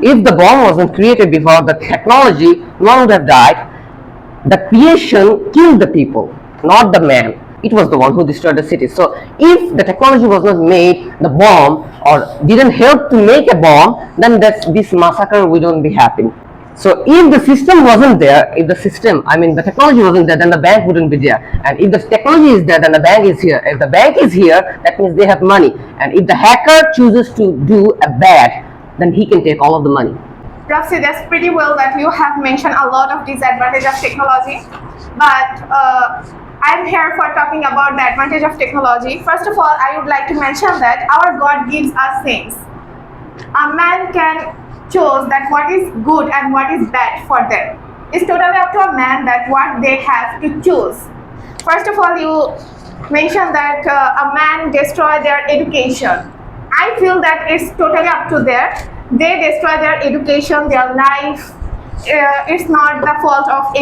if the bomb wasn't created before, the technology none would have died. The creation killed the people, not the man. It was the one who destroyed the city. So if the technology was not made, the bomb, or didn't help to make a bomb, then this massacre wouldn't be happening. So if the system wasn't there, if the system, I mean the technology wasn't there, then the bank wouldn't be there. And if the technology is there, then the bank is here. If the bank is here, that means they have money. And if the hacker chooses to do a bad, then he can take all of the money. Rafsi, that's pretty well that you have mentioned a lot of disadvantage of technology, but I'm here for talking about the advantage of technology. First of all, I would like to mention that our God gives us things. A man can choose that what is good and what is bad for them. It's totally up to a man that what they have to choose. First of all, you mentioned that a man destroy their education. I feel that it's totally up to them. They destroy their education, their life. It's not the fault of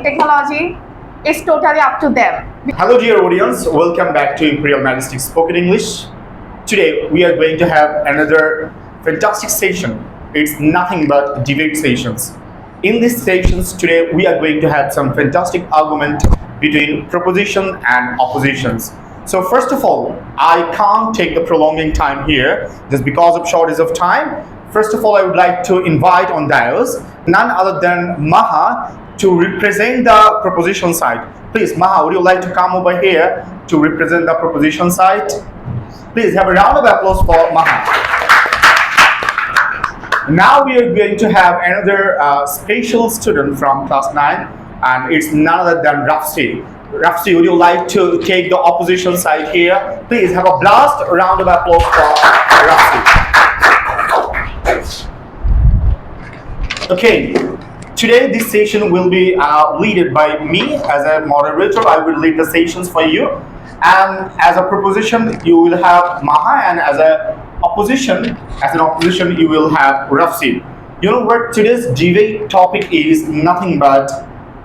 technology. It's totally up to them. Hello dear audience, welcome back to Imperial Majestic Spoken English. Today we are going to have another fantastic session. It's nothing but debate sessions. In these sessions today we are going to have some fantastic argument between proposition and oppositions. So first of all, I can't take the prolonging time here just because of shortage of time. First of all, I would like to invite on dais none other than Maha to represent the proposition side. Please, Maha, would you like to come over here to represent the proposition side? Please have a round of applause for Maha. Now we are going to have another special student from class 9, and it's none other than Rafsi. Rafsi, would you like to take the opposition side here? Please have a blast round of applause for Rafsi. Okay, today this session will be led by me as a moderator. I will lead the sessions for you, and as a proposition you will have Maha, and as an opposition you will have Rafsi. You know what today's debate topic is? Nothing but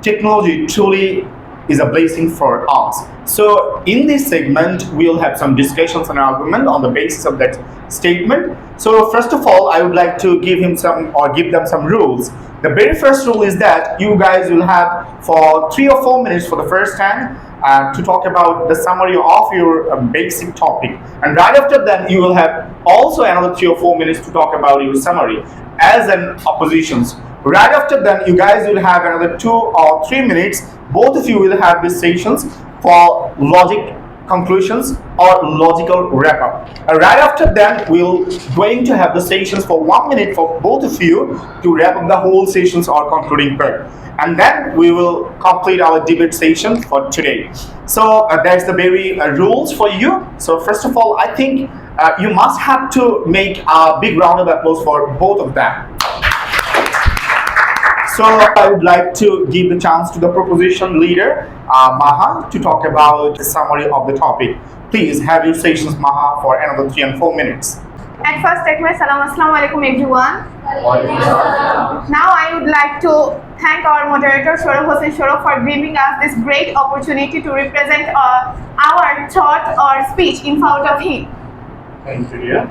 technology truly is a blessing for us. So in this segment we'll have some discussions and argument on the basis of that statement. So first of all, I would like to give them some rules. The very first rule is that you guys will have for 3 or 4 minutes for the first time to talk about the summary of your basic topic, and right after that you will have also another 3 or 4 minutes to talk about your summary as an oppositions. Right after that you guys will have another 2 or 3 minutes. Both of you will have these sessions for logic conclusions or logical wrap up. Right after that we'll going to have the sessions for 1 minute for both of you to wrap up the whole sessions or concluding part, and then we will complete our debate session for today. So that's the very rules for you. So first of all, I think you must have to make a big round of applause for both of them. So I would like to give the chance to the proposition leader, Maha, to talk about the summary of the topic. Please have your sessions, Maha, for another 3 and 4 minutes. At first, take my salam, assalamu alaikum everyone. Now I would like to thank our moderator Shorav Hossain Shorav for giving us this great opportunity to represent our thought or speech in front of him. Thank you, dear.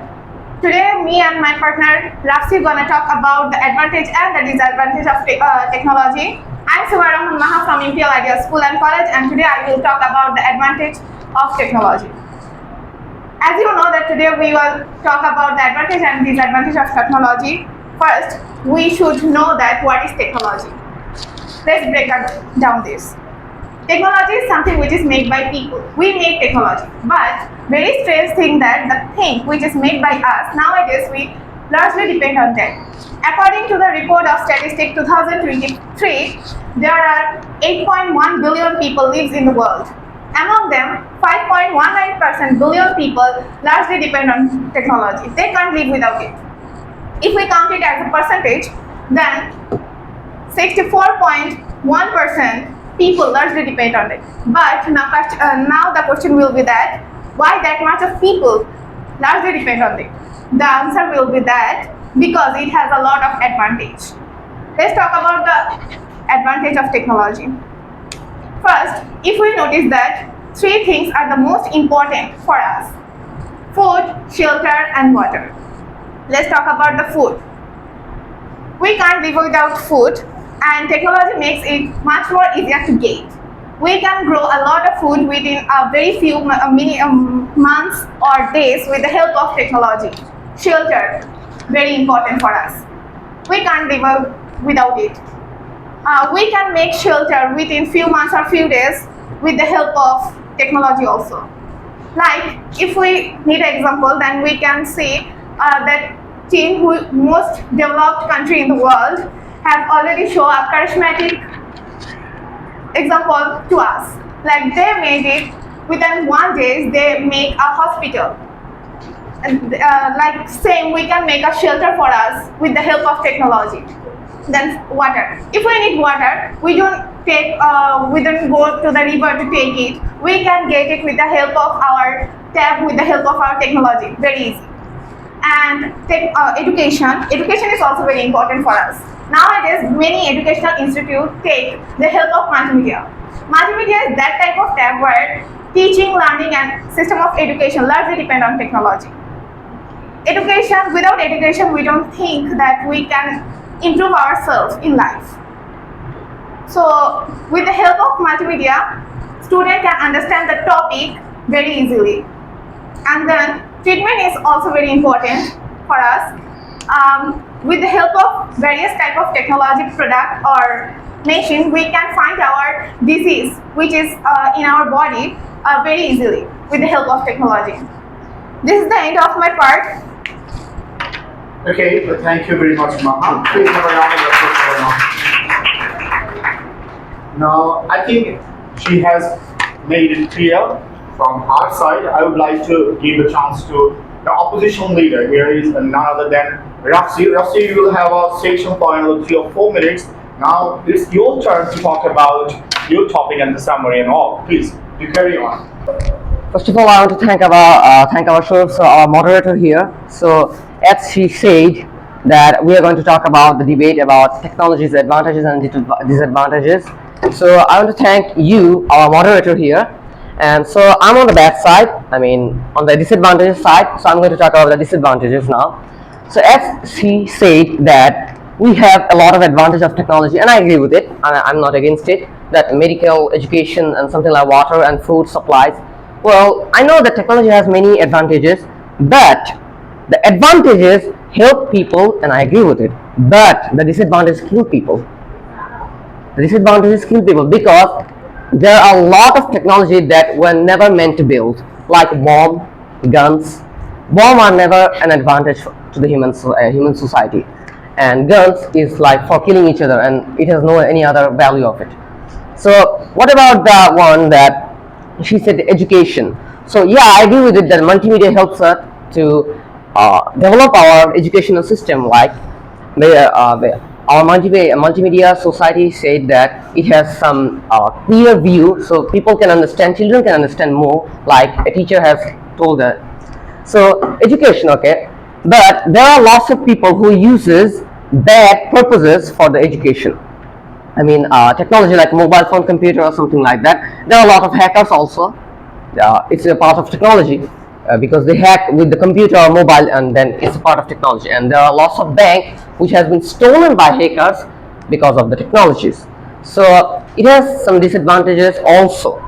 Today, me and my partner Rafsi gonna talk about the advantage and the disadvantage of technology. I'm Suvarama Maha from Imperial Ideal School and College, and today I will talk about the advantage of technology. As you know that today we will talk about the advantage and disadvantage of technology. First, we should know that what is technology. Let's break down this. Technology is something which is made by people. We make technology, but very strange thing that the thing which is made by us, nowadays we largely depend on that. According to the report of Statistics 2023, there are 8.1 billion people lives in the world. Among them, 5.19% billion people largely depend on technology. They can't live without it. If we count it as a percentage, then 64.1% people largely depend on it. But now the question will be that why that much of people largely depend on it? The answer will be that because it has a lot of advantage. Let's talk about the advantage of technology. First, if we notice that 3 things are the most important for us: food, shelter, and water. Let's talk about the food. We can't live without food, and technology makes it much more easier to get. We can grow a lot of food within a very few months or days with the help of technology. Shelter, very important for us. We can't live without it. We can make shelter within few months or few days with the help of technology also. Like if we need an example, then we can see that team who most developed country in the world have already shown a charismatic example to us. Like they made it within 1 day, they make a hospital. And like same, we can make a shelter for us with the help of technology. Then water. If we need water, we don't go to the river to take it. We can get it with the help of our tap, with the help of our technology. Very easy. And education. Education is also very important for us. Nowadays, many educational institutes take the help of multimedia. Multimedia is that type of tab where teaching, learning, and system of education largely depend on technology. Education, without education, we don't think that we can improve ourselves in life. So, with the help of multimedia, student can understand the topic very easily. And then treatment is also very important for us. With the help of various type of technology product or machine, we can find our disease which is in our body very easily with the help of technology. This is the end of my part. Okay, well, thank you very much, Maha. Please have a round of applause for Maha. Now, I think she has made it clear from our side. I would like to give the chance to the opposition leader. Here is none other than Rafsi. Rafsi, you will have a session for another 3 or 4 minutes. Now, it's your turn to talk about your topic and the summary and all. Please, you carry on. First of all, I want to thank our moderator here. So, as she said, that we are going to talk about the debate about technology's advantages and disadvantages. So, I want to thank you, our moderator here. And so, I'm on the bad side. I mean, on the disadvantages side. So, I'm going to talk about the disadvantages now. So, as she said that we have a lot of advantage of technology, and I agree with it. I'm not against it. That medical education and something like water and food supplies. Well, I know that technology has many advantages, but the advantages help people, and I agree with it. But the disadvantages kill people. The disadvantages kill people because there are a lot of technology that were never meant to build, like bomb, guns. Bomb are never an advantage to the human society, and guns is like for killing each other, and it has no any other value of it. So what about the one that she said, education? So yeah, I agree with it that multimedia helps us to develop our educational system. Like our multimedia society said that it has some clear view, so people can understand, children can understand more, like a teacher has told that. So education, okay, but there are lots of people who uses bad purposes for the education. I mean, technology like mobile phone, computer, or something like that. There are a lot of hackers also. It's a part of technology because they hack with the computer or mobile, and then it's a part of technology. And there are lots of banks which has been stolen by hackers because of the technologies. So it has some disadvantages also.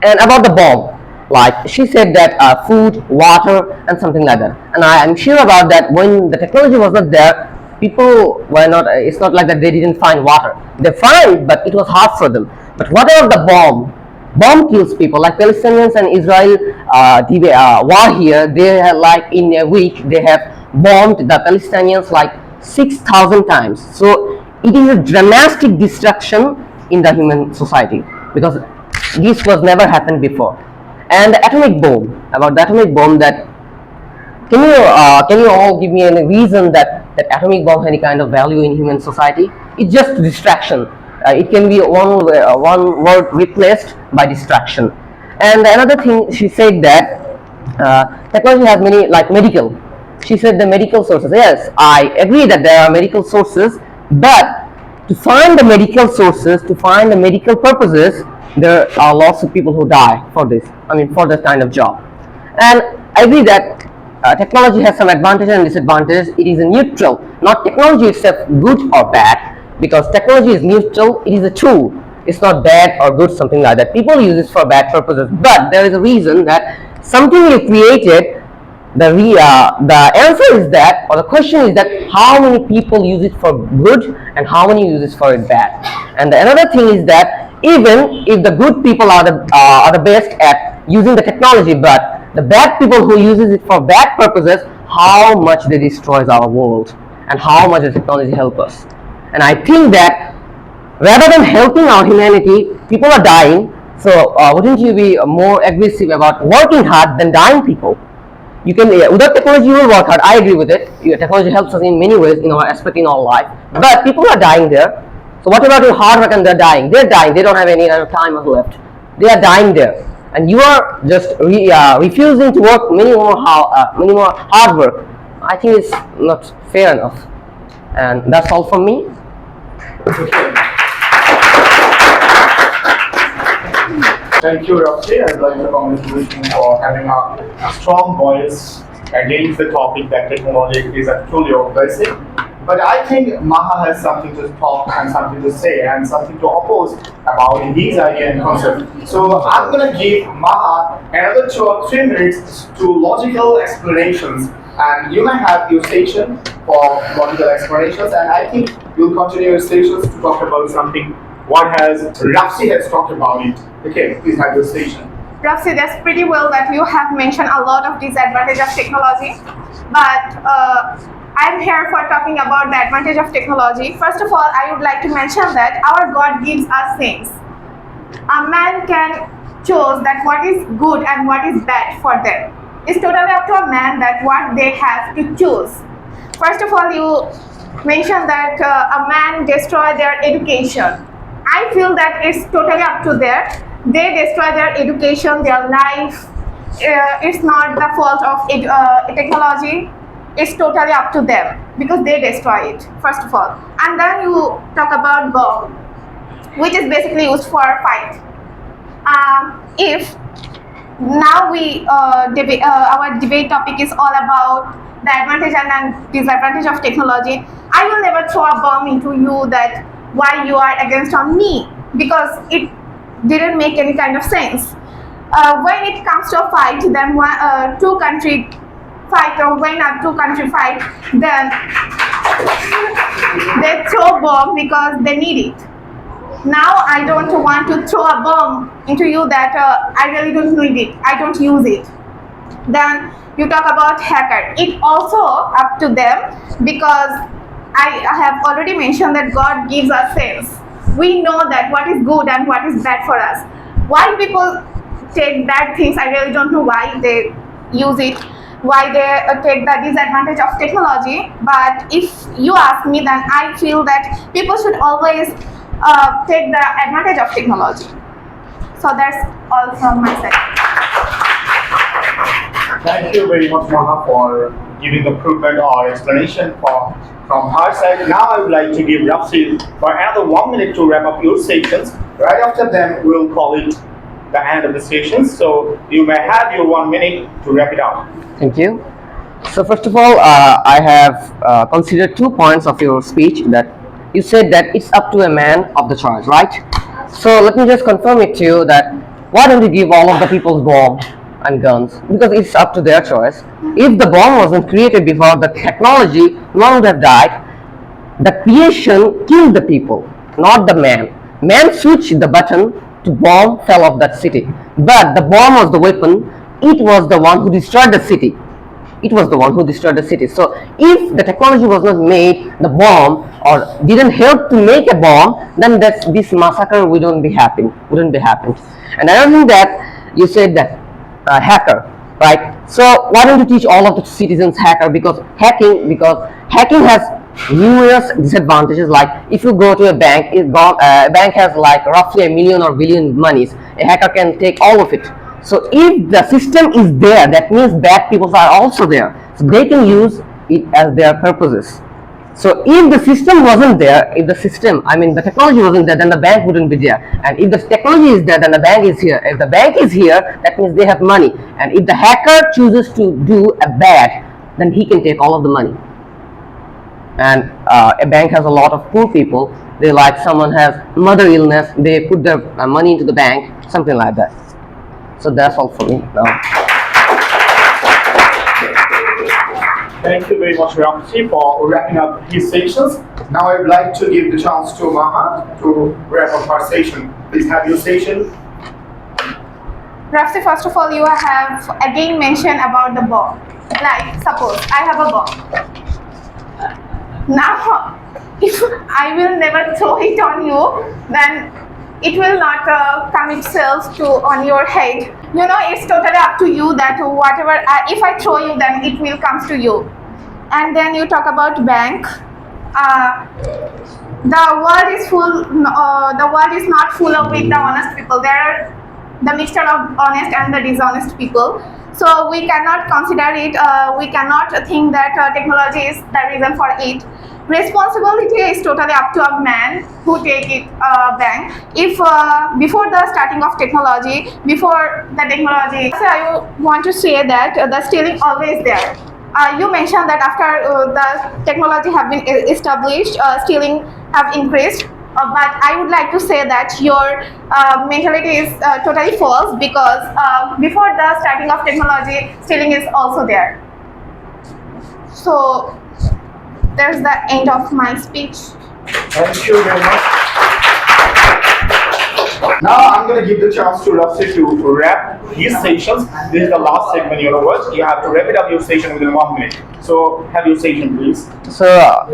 And about the bomb, like she said that food, water, and something like that. And I am sure about that. When the technology was not there, people were not. It's not like that they didn't find water. They found, but it was hard for them. But what about the bomb? Bomb kills people. Like Palestinians and Israel war here. They have, like in a week they have bombed the Palestinians like 6,000 times. So it is a dramatic destruction in the human society because this was never happened before. And the atomic bomb. About the atomic bomb, that can you all give me any reason that atomic bomb has any kind of value in human society? It's just distraction. It can be one word replaced by distraction. And another thing, she said that technology has many, like medical. She said the medical sources. Yes, I agree that there are medical sources, but to find the medical sources, to find the medical purposes, there are lots of people who die for this. I mean, for this kind of job. And I agree that technology has some advantages and disadvantages. It is a neutral, not technology itself good or bad, because technology is neutral. It is a tool. It's not bad or good, something like that. People use it for bad purposes, but there is a reason that something you created. The answer is that, or the question is that, how many people use it for good and how many use it for bad. And another thing is that even if the good people are the best at using the technology, but the bad people who uses it for bad purposes, how much they destroys our world and how much the technology help us. And I think that rather than helping our humanity, people are dying. So wouldn't you be more aggressive about working hard than dying people? You can, without technology you will work hard. I agree with it. Technology helps us in many ways in our aspect in our life, but people are dying there. So what about your hard work and they're dying? They're dying. They don't have any other time left. They are dying there, and you are just refusing to work many more hard work. I think it's not fair enough. And that's all from me. Thank you, Rafi. I'd like to congratulate you for having a strong voice against the topic that technology is actually your blessing. But I think Maha has something to talk and something to say and something to oppose about his idea and concept. So I'm going to give Maha another 2 or 3 minutes to logical explanations. And you may have your station for logical explanations, and I think you'll continue your stations to talk about something what has Rafsi has talked about it. Okay, please have your station. Rafsi, that's pretty well that you have mentioned a lot of disadvantages of technology, but I'm here for talking about the advantage of technology. First of all, I would like to mention that our God gives us things. A man can choose that what is good and what is bad for them. It's totally up to a man that what they have to choose. First of all, you mentioned that a man destroy their education. I feel that it's totally up to them. They destroy their education, their life. It's not the fault of technology. It's totally up to them because they destroy it, first of all. And then you talk about bomb, which is basically used for fight. If now we our debate topic is all about the advantage and disadvantage of technology, I will never throw a bomb into you that why you are against on me, because it didn't make any kind of sense. When it comes to a fight, then two country fight, or when a two country fight, then they throw bomb because they need it. Now I don't want to throw a bomb into you that I really don't need it, I don't use it. Then you talk about hacker. It also up to them, because I have already mentioned that God gives us sense. We know that what is good and what is bad for us. Why people take bad things, I really don't know why they use it, why they take the disadvantage of technology. But if you ask me, then I feel that people should always take the advantage of technology. So that's all from my side. Thank you very much, Maha, for giving the proof or explanation from her side. Now I would like to give Rafsi for another 1 minute to wrap up your stations. Right after them, we'll call it the end of the sessions. So you may have your 1 minute to wrap it up. Thank you. So first of all, I have considered 2 points of your speech. That you said that it's up to a man of the choice, right? So let me just confirm it to you that why don't you give all of the people's bomb and guns? Because it's up to their choice. If the bomb wasn't created before the technology, none would have died. The creation killed the people, not the man. Man switched the button to bomb fell off that city. But the bomb was the weapon. It was the one who destroyed the city. It was the one who destroyed the city. So if the technology was not made, the bomb, or didn't help to make a bomb, then this massacre wouldn't be happening. And another thing that you said that hacker, right? So why don't you teach all of the citizens hacker? Because hacking has numerous disadvantages. Like if you go to a bank, a bank has like roughly $1 million or billion monies. A hacker can take all of it. So if the system is there, that means bad people are also there. So they can use it as their purposes. So if the system wasn't there, if the system, I mean the technology wasn't there, then the bank wouldn't be there. And if the technology is there, then the bank is here. If the bank is here, that means they have money. And if the hacker chooses to do a bad, then he can take all of the money. And a bank has a lot of poor people. They like someone has mother illness, they put their money into the bank, something like that. So that's all for me now. Thank you very much, Ramsey, for wrapping up his sections. Now I'd like to give the chance to Maha to wrap up our session. Please have your session. Rafsi, first of all, you have again mentioned about the bomb. Like, suppose I have a bomb. Now, if I will never throw it on you, then it will not come itself to on your head. You know, it's totally up to you that whatever, if I throw you, then it will come to you. And then you talk about bank. The world is full. The world is not full of with the honest people. There are the mixture of honest and the dishonest people. So we cannot consider it. We cannot think that technology is the reason for it. Responsibility is totally up to a man who take it bank. If before the starting of technology, so I want to say that the stealing always there. You mentioned that after the technology have been established, stealing have increased. But I would like to say that your mentality is totally false, because before the starting of technology, stealing is also there. So there's the end of my speech. Thank you very much. Now I'm going to give the chance to Rafsi to wrap his sessions. This is the last segment, you know what? You have to wrap it up your session within 1 minute. So have your session, please. So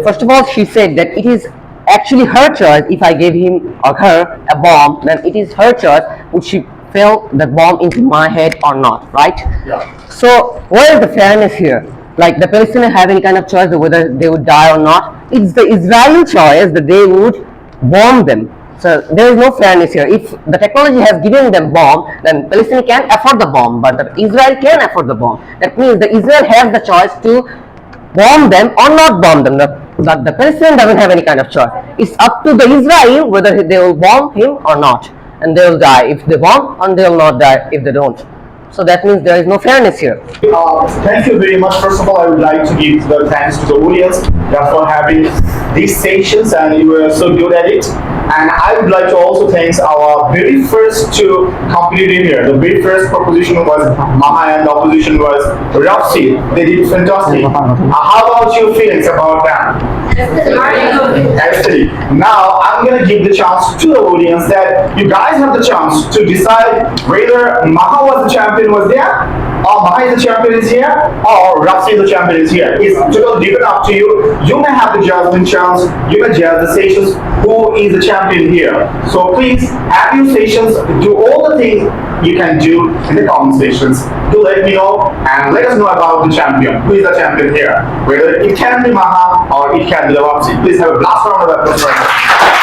first of all, she said that it is actually her choice. If I gave him or her a bomb, then it is her choice. Would she fail the bomb into my head or not, right? Yeah. So where is the fairness here? Like, the Palestinians have any kind of choice of whether they would die or not? It's the Israeli choice that they would bomb them. So there is no fairness here. If the technology has given them bomb, then Palestine can afford the bomb, but the Israel can afford the bomb. That means the Israel has the choice to bomb them or not bomb them. The Palestinian doesn't have any kind of choice. It's up to the Israel whether they will bomb him or not, and they will die if they bomb, and they will not die if they don't. So that means there is no fairness here. Thank you very much. First of all, I would like to give the thanks to the audience for having these sessions, and you were so good at it. And I would like to also thank our very first two completed here. The very first proposition was Maha and the opposition was Rafsi. They did fantastic. How about your feelings about that? Actually, now I'm going to give the chance to the audience that you guys have the chance to decide whether Maha was the champion was there, or Maha is the champion is here, or Rafsi is the champion is here. It's totally different up to you. You may have the judgment chance, you may judge the sessions who is the champion here. So please have your sessions, do all the things you can do in the comment sections. Do let me know and let us know about the champion. Who is the champion here? Whether it can be Maha or it can be the Rafsi. Please have a blast round of applause right now.